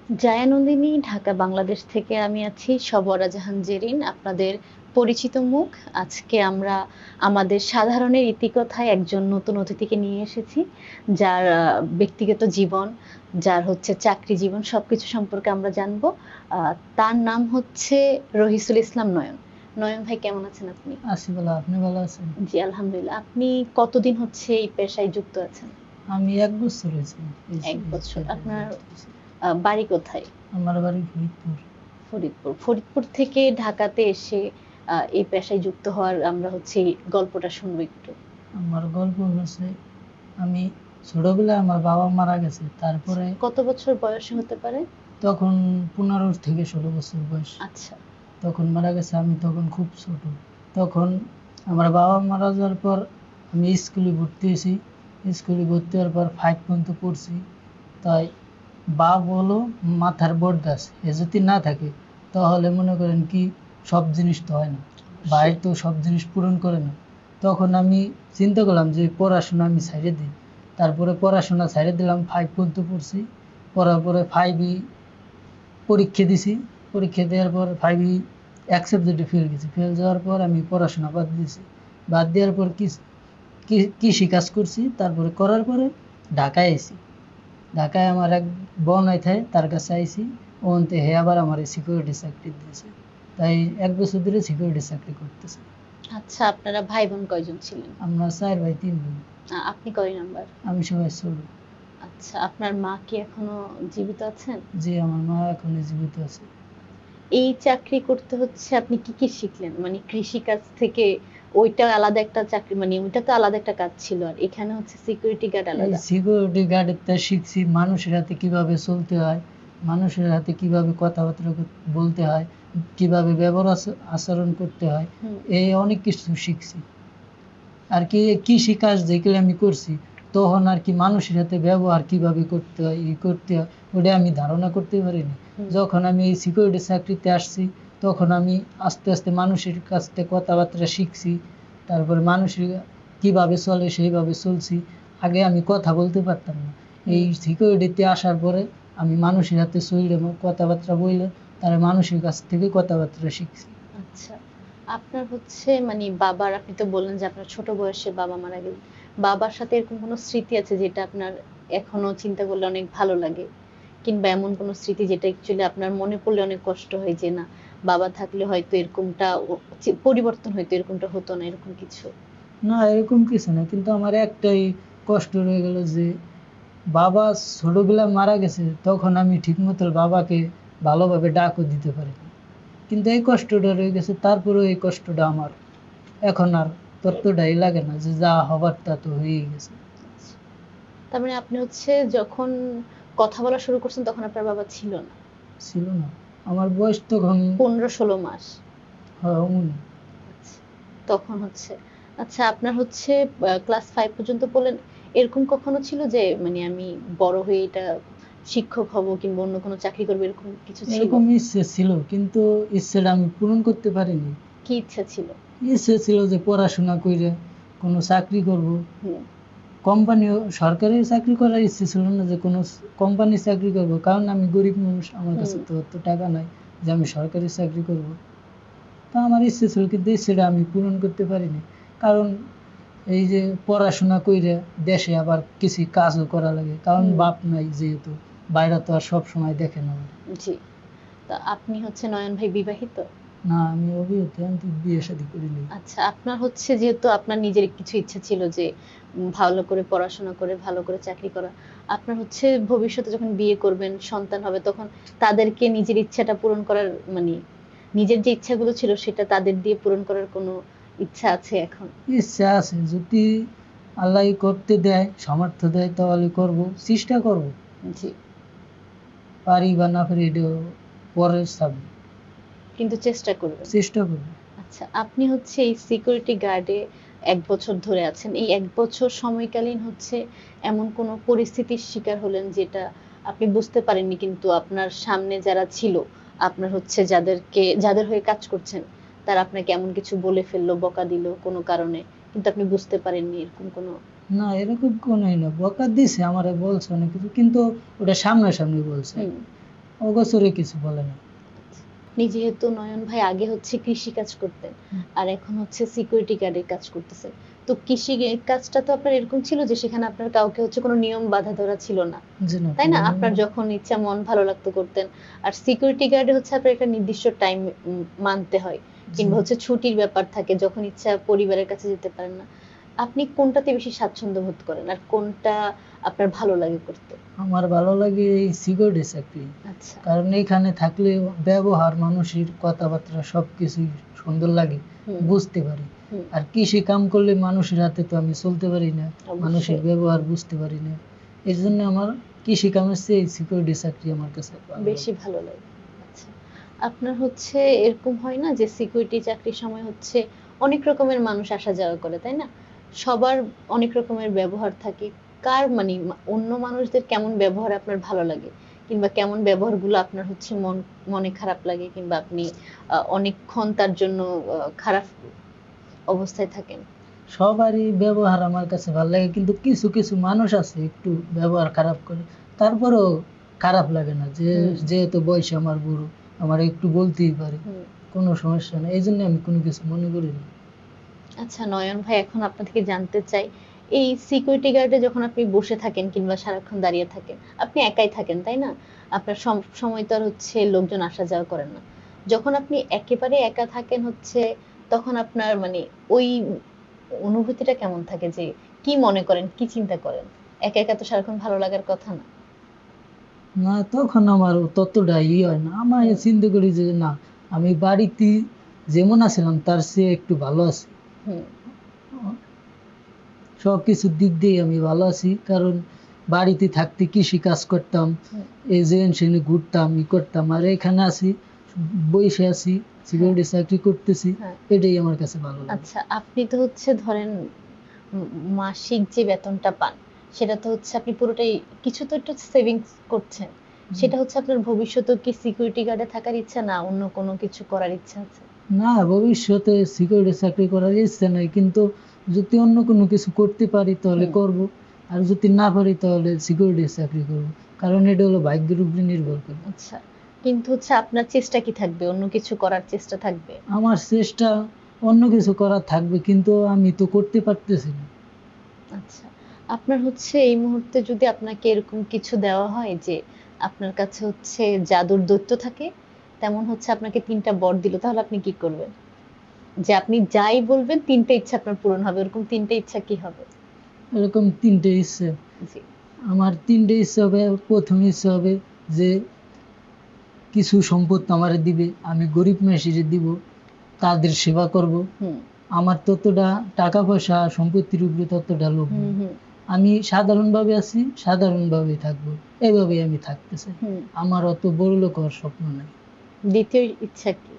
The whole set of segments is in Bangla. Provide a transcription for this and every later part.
জায়ানন্দিনী, ঢাকা, বাংলাদেশ থেকে আমি আছি সবরা জাহান জেরিন, আপনাদের পরিচিত মুখ। আজকে আমরা আমাদের সাধারণের ইতিকথায় একজন নতুন অতিথিকে নিয়ে এসেছি, যার ব্যক্তিগত জীবন, যার হচ্ছে চাকরি জীবন সবকিছু সম্পর্কে আমরা জানবো। তার নাম হচ্ছে রহিসুল ইসলাম নয়ন। নয়ন ভাই, কেমন আছেন আপনি? আছি ভালো, আপনি ভালো আছেন? জি, আলহামদুলিল্লাহ। আপনি কতদিন হচ্ছে এই পেশায় যুক্ত আছেন? আমি 1 বছর হয়েছে। 1 বছর। আপনার যুক্ত হয়েছি। বাড়ি কোথায়? আমার বাড়ি ফরিদপুর। ফরিদপুর। ফরিদপুর থেকে ঢাকাতে এসে এই পেশায় যুক্ত হওয়ার আমরা হচ্ছে এই গল্পটা শুনবো একটু। আমার গল্প হচ্ছে, আমি ছোটবেলায় আমার বাবা মারা গেছে, তারপরে কত বছর বয়সে হতে পারে? তখন 15 থেকে 16 বছর বয়স। আচ্ছা। তখন মারা গেছে, আমি তখন খুব ছোট। তখন আমার বাবা মারা যাওয়ার পর আমি স্কুলে ভর্তি হয়েছি। স্কুলে ভর্তি হওয়ার পর 5 পর্যন্ত পড়ছি। তাই বাপ হলো মাথার বট গাছ, এ যদি না থাকে তাহলে মনে করেন কি সব জিনিস তো হয় না, বাইরে তো সব জিনিস পূরণ করে না। তখন আমি চিন্তা করলাম যে পড়াশোনা আমি ছাইড়ে দিই। তারপরে পড়াশোনা ছাইড়ে দিলাম, 5 পর্যন্ত পড়ছি। পড়ার পরে 5 পরীক্ষা দিছি। পরীক্ষা দেওয়ার পর 5 এক সাবজেক্টে ফেল গেছি। ফেল যাওয়ার পর আমি পড়াশোনা বাদ দিয়েছি। বাদ দেওয়ার পর কৃষি কাজ করছি। তারপরে করার পরে ঢাকায় আইছি। ঢাকায় আমার এক বোনাই থাকে, তার কাছে আইছি। ওনতে হে আবার আমার সিকিউরিটি চাকরি দিয়েছে। তাই 1 বছর ধরে সিকিউরিটি চাকরি করতেছে। আচ্ছা, আপনারা ভাই বোন কয়জন ছিলেন? আমরা 4 ভাই 3 বোন। আপনি কয় নাম্বার? আমি সবাই ছোট। আচ্ছা, আপনার মা কি এখনো জীবিত আছেন? জি, আমার মা এখনো জীবিত আছে। এই চাকরি করতে হচ্ছে আপনি কি কি শিখলেন? মানে কৃষি কাজ থেকে ওইটা আলাদা একটা চাকরি, মানে ওইটা তো আলাদা একটা কাজ ছিল, আর এখানে হচ্ছে সিকিউরিটি গার্ড এই আলাদা। সিকিউরিটি গার্ডের তা শিখছি মানুষের হাতে কিভাবে চলতে হয়, মানুষের হাতে কিভাবে কথাবার্তা বলতে হয়, কিভাবে ব্যবহার আচরণ করতে হয়। এই অনেক কিছু শিখছি। আর কি কৃষি কাজ যেগুলো আমি করছি, তখন আর কি মানুষের সাথে ব্যবহার কিভাবে করতে হয়, করতে হয়, ওটা আমি ধারণা করতে পারিনি। যখন আমি এই সিকিউরিটি চাকরিতে আসছি, তখন আমি আস্তে আস্তে মানুষের কাছ থেকে কথাবার্তা শিখছি। তারপরে মানুষের কিভাবে চলে সেইভাবে চলছি। আগে আমি কথা বলতে পারতাম না। এই সিকিউরিটিতে আসার পরে আমি মানুষের হাতে চললে, কথাবার্তা বললে, তারা মানুষের কাছ থেকে কথাবার্তা শিখছি। আচ্ছা, আপনার হচ্ছে মানে বাবার, আপনি তো বললেন যে আপনার ছোট বয়সে বাবা মারা গেলেন। বাবার সাথে এরকম কোনো স্মৃতি আছে যেটা আপনার এখনো চিন্তা করলে অনেক ভালো লাগে? কিংবা এমন কোনো স্মৃতি যেটা অ্যাকচুয়ালি আপনার মনে পড়লে অনেক কষ্ট হয় যে না, বাবা থাকলে হয়তো এরকমটা পরিবর্তন হইতো, এরকমটা হতো না, এরকম কিছু? না, এরকম কিছু না, কিন্তু আমার একটাই কষ্ট রয়ে গেল যে বাবা ছোটবেলায় মারা গেছে, তখন আমি ঠিক মতো বাবাকে ভালোভাবে ডাকও দিতে পারিনি। কিন্তু এই কষ্টটা রয়ে গেছে। তারপরেও এই কষ্টটা আমার এখন আর ততটাই লাগে না, যে যা হবার তা তো হয়েই গেছে। তার মানে আপনি হচ্ছে যখন কথা বলা শুরু করছেন তখন আপনার বাবা ছিল না? ছিল না, আমার বয়স তখন 15-16 মাস? হয় অমনি। তখন হচ্ছে, আচ্ছা, আপনার হচ্ছে ক্লাস 5 পর্যন্ত পড়লেন। এরকম কখনো ছিল যে মানে আমি বড় হয়ে এটা শিক্ষক হব কিংবা অন্য কোনো চাকরি করবো, এরকম কিছু ছিল? এরকম ইচ্ছে ছিল, কিন্তু ইচ্ছেটা আমি পূরণ করতে পারিনি। কি ইচ্ছা ছিল? ইচ্ছে ছিল যে পড়াশোনা করে কোনো চাকরি করব। কোম্পানি, সরকারি চাকরি করার ইচ্ছে ছিল না যে কোনো কোম্পানি চাকরি করব, কারণ আমি গরিব মানুষ, আমার কাছে তো অত টাকা নাই যে আমি সরকারি চাকরি করব। তো আমার ইচ্ছে ছিল, কিন্তু ইচ্ছেটা আমি পূরণ করতে পারিনি। কারণ এই যে পড়াশোনা করে দেশে আবার কিছু কাজও করা লাগে, কারণ বাপ নাই যেহেতু, বাইরে তো আর সব সময় দেখে না। জি। তা আপনি হচ্ছে নয়ন ভাই বিবাহিত? না, আমি অবিবাহিত, আমি তো বিয়ে শাদী করিনি। আচ্ছা, আপনার হচ্ছে যেহেতু আপনার নিজের কিছু ইচ্ছা ছিল যে ভালো করে পড়াশোনা করে ভালো করে চাকরি করা, আপনার হচ্ছে ভবিষ্যতে যখন বিয়ে করবেন, সন্তান হবে, তখন তাদেরকে নিজের ইচ্ছাটা পূরণ করার, মানে নিজের যে ইচ্ছাগুলো ছিল সেটা তাদের দিয়ে পূরণ করার কোনো ইচ্ছা আছে এখন? ইচ্ছা আছে, যদি আল্লাহ করতে দেয়, সামর্থ্য দেয়, তাহলে করব, চেষ্টা করব। জি। পারি বা না পারি এটা পরের সাবজেক্ট, কিন্তু চেষ্টা করবেন? চেষ্টা করব। আচ্ছা, আপনি হচ্ছে এই সিকিউরিটি গার্ডে 1 বছর ধরে আছেন। এই 1 বছর সময়কালীন হচ্ছে এমন কোনো পরিস্থিতির শিকার হলেন যেটা আপনি বুঝতে পারেননি, কিন্তু আপনার সামনে যারা ছিল, আপনার হচ্ছে যাদের হয়ে কাজ করছেন, তারা আপনাকে এমন কিছু বলে ফেললো, বকা দিল কোনো কারণে, কিন্তু আপনি বুঝতে পারেননি, এরকম কোনো? না, এরকম কোনোই না, বকা দিছে, আমারে বলছে অনেক কিছু, কিন্তু ওটা সামনাসামনি বলছে। অগোচরে কিছু বলে না। আপনি যেহেতু নয়ন ভাই আগে হচ্ছে কৃষি কাজ করতেন হুম। আর এখন হচ্ছে সিকিউরিটি গার্ডের কাজ করতেছেন, তো কৃষি কাজটা তো আপনার এরকম ছিল যে সেখানে আপনার কাউকে হচ্ছে কোনো নিয়ম বাধা ধরা ছিল না, জি না, তাই না? কোনো আপনার যখন ইচ্ছা মন ভালো লাগতো করতেন। আর সিকিউরিটি গার্ডে হচ্ছে আপনার একটা নির্দিষ্ট টাইম মানতে হয়, জি। কিংবা হচ্ছে ছুটির ব্যাপার থাকে, যখন ইচ্ছা পরিবারের কাছে যেতে পারেন না। আপনি কোনটাতে বেশি স্বাচ্ছন্দ্য বোধ করেন আর কোনটা আপনার ভালো লাগে করতে? আমার ভালো লাগে এই সিকিউরিটি চাকরি, আচ্ছা। কারণ এখানে থাকলে ব্যবহার, মানুষের কথাবার্তা সবকিছুই সুন্দর লাগে, হুম। বুঝতে পারি। হুম। আর কৃষি কাম করলে মানুষের হাতে তো আমি চলতে পারি না, মানুষের অবশ্যই। ব্যবহার বুঝতে পারি না। এই জন্য আমার কৃষি কামের চেয়ে সিকিউরিটি চাকরি আমার কাছে ভালো বেশি লাগে। ভালো লাগে। আচ্ছা। আপনার হচ্ছে এরকম হয় না যে সিকিউরিটি চাকরির সময় হচ্ছে অনেক রকমের মানুষ আসা যাওয়া করে, তাই না? সবার অনেক রকমের ব্যবহার থাকে। কার মানে অন্য মানুষদের কেমন ব্যবহার আপনার ভালো লাগে? কিংবা কেমন ব্যবহারগুলো আপনার হচ্ছে মনে খারাপ লাগে, কিংবা আপনি অনেকক্ষণ তার জন্য খারাপ অবস্থায় থাকেন? সবারই ব্যবহার আমার কাছে ভালো লাগে, কিন্তু কিছু কিছু মানুষ আছে একটু ব্যবহার খারাপ করে, তারপরেও খারাপ লাগে না, যে হুম। যেহেতু বয়সে আমার বড়, আমার একটু বলতেই পারে, হুম। কোনো সমস্যা নেই, এই জন্য আমি কোনো কিছু মনে করি না। আচ্ছা নয়ন ভাই, এখন আপনার থেকে জানতে চাই, এই সিকিউরিটি গার্ডে যখন আপনি বসে থাকেন কিংবা সারাক্ষণ দাঁড়িয়ে থাকেন, আপনি একাই থাকেন, তাই না? আপনার সময় তো আর হচ্ছে লোকজন আসা যাওয়া করেন না। যখন আপনি একেবারে একা থাকেন হচ্ছে, তখন আপনার মানে ওই অনুভূতিটা কেমন থাকে, যে কি মনে করেন, কি চিন্তা করেন? একা একা তো সারাক্ষণ ভালো লাগার কথা না। না, তখন আমার ততটা হয় না, আমার হুম। চিন্তা করি যে না, আমি বাড়িতে যেমন আছিলাম তার চেয়ে একটু ভালো আছি, হুম। সব কিছুর দিক দিয়ে আমি ভালো আছি, কারণ বাড়িতে থাকতে কৃষি কাজ করতাম, হুম। এই যে সেনে ঘুরতাম, করতাম, আর এখানে আছি, বসে আছি, হ্যাঁ। সিকিউরিটি চাকরি করতেছি, হ্যাঁ। এটাই আমার কাছে ভালো লাগে। আচ্ছা, আপনি তো হচ্ছে ধরেন মাসিক যে বেতনটা পান, সেটা তো হচ্ছে আপনি পুরোটাই, কিছু তো একটু সেভিংস করছেন, সেটা হচ্ছে আপনার ভবিষ্যতে কি সিকিউরিটি গার্ডে থাকার ইচ্ছা, না অন্য কোনো কিছু করার ইচ্ছা আছে? না, ভবিষ্যতে সিকিউরিটি চাকরি করার ইচ্ছে নাই, কিন্তু যদি অন্য কোনো কিছু করতে পারি তাহলে হুম। করব, আর যদি না পারি তাহলে সিকিউরিটি চাকরি করব, কারণ এটা হলো ভাগ্যের উপরে নির্ভর করে। আচ্ছা, কিন্তু হচ্ছে আপনার চেষ্টা কি থাকবে, অন্য কিছু করার চেষ্টা থাকবে? আমার চেষ্টা অন্য কিছু করার থাকবে, কিন্তু আমি তো করতে পারতেছি না। আচ্ছা, আপনার হচ্ছে এই মুহূর্তে যদি আপনাকে এরকম কিছু দেওয়া হয় যে আপনার কাছে হচ্ছে জাদুর দৈত্য থাকে, তেমন হচ্ছে আপনাকে ৩টা বর দিল, তাহলে আপনি কি করবেন? যে আপনি যাই বলবেন ৩টা ইচ্ছা আপনার পূরণ হবে, এরকম ৩টা ইচ্ছা কি হবে? এরকম তিনটে ইচ্ছে, জি। আমার তিনটে ইচ্ছে হবে। প্রথম ইচ্ছে হবে যে কিছু সম্পদ আমারে দিবে, আমি গরিব মানুষের দিব, তাদের সেবা করব। হুম। আমার ততটা টাকা পয়সা সম্পত্তির উপরে ততটা লোভ হুম। নেই, হুম। আমি সাধারণভাবে আছি, সাধারণভাবেই থাকবো, এইভাবেই আমি থাকতে চাই। হুম। আমার অত বড় লোক হওয়ার স্বপ্ন নাই। দ্বিতীয় ইচ্ছা কি?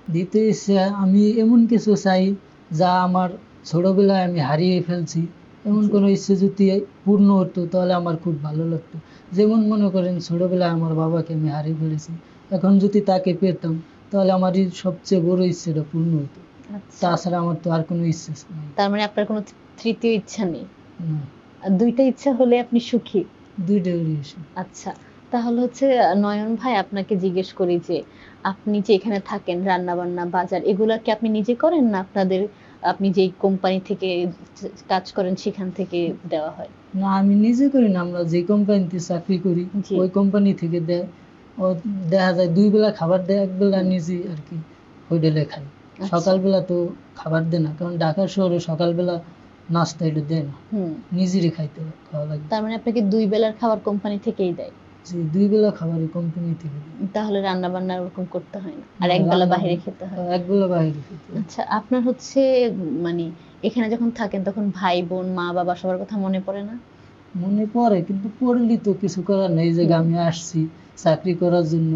দ্বিতীয় ইচ্ছা, আমি এমন কিছু চাই যা আমার ছোটবেলায় আমি হারিয়ে ফেলছি, এমন জি। কোনো ইচ্ছে যদি পূর্ণ হতো তাহলে আমার খুব ভালো লাগতো। যেমন মনে করেন ছোটবেলায় আমার বাবাকে আমি হারিয়ে ফেলেছি, এখন যদি তাকে পেতাম তাহলে আমার এই সবচেয়ে বড় ইচ্ছেটা পূর্ণ হতো। আচ্ছা, তাছাড়া আমার তো আর কোনো ইচ্ছে নাই। তার মানে আপনার কোনো তৃতীয় ইচ্ছা নেই। না, আর ২টা ইচ্ছা হলে আপনি সুখী। দুইটাই ইচ্ছে। আচ্ছা, তাহলে হচ্ছে নয়ন ভাই, আপনাকে জিজ্ঞেস করি যে আপনি যে এখানে থাকেন, রান্না বান্না, বাজার, এগুলা কি আপনি নিজে করেন, না আপনাদের, আপনি যেই কোম্পানি থেকে কাজ করেন সেখান থেকে দেওয়া হয়? না, আমি নিজে করি না, আমরা যে কোম্পানিতে চাকরি করি জি। ওই কোম্পানি থেকে দেয়। ও দেখা যায় 2 বেলা খাবার দেয়, 1 বেলা হুম। নিজে আর কি হোটেলে খাই। আচ্ছা। সকালবেলা তো খাবার দেয় না, কারণ ঢাকা শহরে সকালবেলা নাস্তা এটা দেয় না, হুম। নিজেরই খাওয়া লাগে। তার মানে আপনাকে ২ বেলার খাবার কোম্পানি থেকেই দেয়। যে 2 বেলা খাবারই কোম্পানি থেকে দেয়। তাহলে রান্না বান্না ওরকম করতে হয় না। আর না, এক বেলা রান্না বাইরে খেতে হয়। 1 বেলা বাইরে খেতে হয়। আচ্ছা, আপনার হচ্ছে মানে এখানে যখন থাকেন তখন ভাই, বোন, মা, বাবা সবার কথা মনে পড়ে না? মনে পড়ে, কিন্তু পড়লি তো কিছু করার নেই, যে হুম। আমি আসছি চাকরি করার জন্য,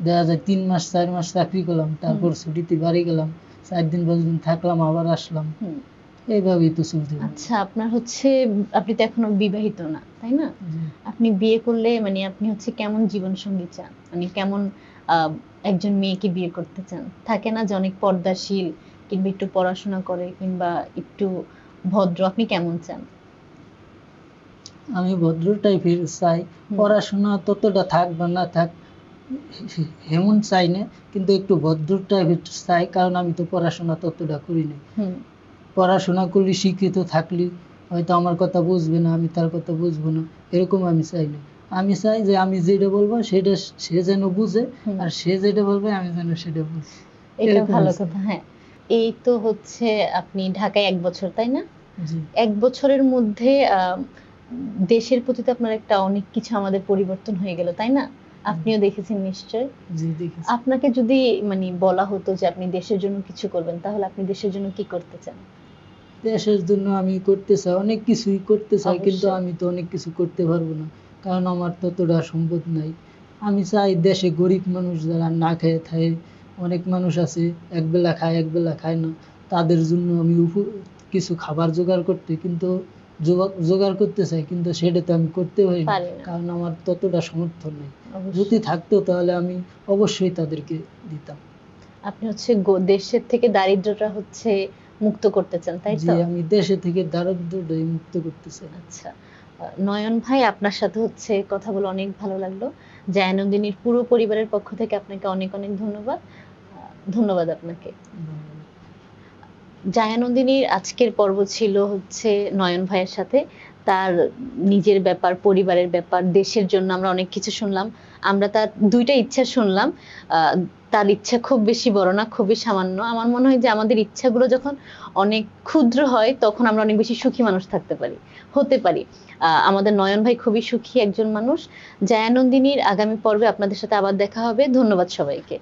দেখা যায় 3 মাস 4 মাস চাকরি করলাম, তারপর ছুটিতে বাড়ি গেলাম, 4 দিন 5 দিন থাকলাম, আবার আসলাম, হুম। এইভাবেই তো চলতে থাকে। আচ্ছা, আপনার হচ্ছে, আপনি তো এখনো বিবাহিত না, তাই না? জি। আপনি বিয়ে করলে মানে আপনি হচ্ছে কেমন জীবন সঙ্গী চান? মানে কেমন একজন মেয়েকে বিয়ে করতে চান? থাকে না যে অনেক পর্দাশীল, কিংবা একটু পড়াশোনা করে, কিংবা একটু ভদ্র, আপনি কেমন চান? আমি ভদ্র টাইপের চাই, হুম। পড়াশোনা ততটা থাক বা না থাক, এমন চাই না, কিন্তু একটু ভদ্র টাইপের চাই, কারণ আমি তো পড়াশোনা ততটা করি না। হুম। পড়াশোনা করলে শিক্ষিত থাকলে হয়তো আমার কথা বুঝবে না, আমি তার কথা বুঝবো না, এরকম আমি চাই না। আমি চাই যে আমি যেটা বলবো সেটা সে যেন বুঝে, হুম। আর সে যেটা বলবে আমি যেন সেটা বুঝি, এটা এরকম ভালো আমি চাই। কথা। হ্যাঁ, এই তো হচ্ছে আপনি ঢাকায় ১ বছর, তাই না? জি ১ বছরের মধ্যে দেশের প্রতি তো আপনার একটা অনেক কিছু আমাদের পরিবর্তন হয়ে গেল, তাই না? আপনিও দেখেছেন নিশ্চয়। জি দেখেছি। আপনাকে যদি মানে বলা হতো যে আপনি দেশের জন্য কিছু করবেন, তাহলে আপনি দেশের জন্য কি করতে চান? দেশের জন্য আমি করতে চাই, অনেক কিছুই করতে চাই, কিন্তু অবশ্যই। আমি তো অনেক কিছু করতে পারবো না, কারণ আমার ততটা সম্পদ নাই। আমি চাই দেশে গরিব মানুষ যারা না খেয়ে থাকে, অনেক মানুষ আছে একবেলা খায় একবেলা খায় না, তাদের জন্য আমি কিছু খাবার জোগাড় করতে, কিন্তু জোগাড় করতে চাই, কিন্তু সেটা তো আমি করতে পারি না, পারি না। কারণ আমার ততটা সমর্থন নেই। যদি অবশ্যই। থাকতো তাহলে আমি অবশ্যই তাদেরকে দিতাম। আপনি হচ্ছে দেশের থেকে দারিদ্রটা হচ্ছে মুক্ত করতে চান, তাই জি তো? আমি দেশে থেকে দারিদ্র্যটাই মুক্ত করতে চাই। আচ্ছা। নয়ন ভাই, আপনার সাথে হচ্ছে কথা বলে অনেক ভালো লাগলো। জায়ানন্দিনীর পুরো পরিবারের পক্ষ থেকে আপনাকে অনেক, অনেক ধন্যবাদ। ধন্যবাদ আপনাকে। ধন্যবাদ। জায়ানন্দিনীর আজকের পর্ব ছিল হচ্ছে নয়ন ভাইয়ের সাথে। তার নিজের ব্যাপার, পরিবারের ব্যাপার, দেশের জন্য আমরা অনেক কিছু শুনলাম। আমরা তার ২ টা ইচ্ছা শুনলাম। আ তার ইচ্ছা খুব বেশি বড় না, খুবই সামান্য। আমার মনে হয় যে আমাদের ইচ্ছাগুলো যখন অনেক ক্ষুদ্র হয়, তখন আমরা অনেক বেশি সুখী মানুষ থাকতে পারি, হতে পারি। আমাদের নয়ন ভাই খুবই সুখী একজন মানুষ। জায়ানন্দিনীর আগামী পর্বে আপনাদের সাথে আবার দেখা হবে। ধন্যবাদ সবাইকে।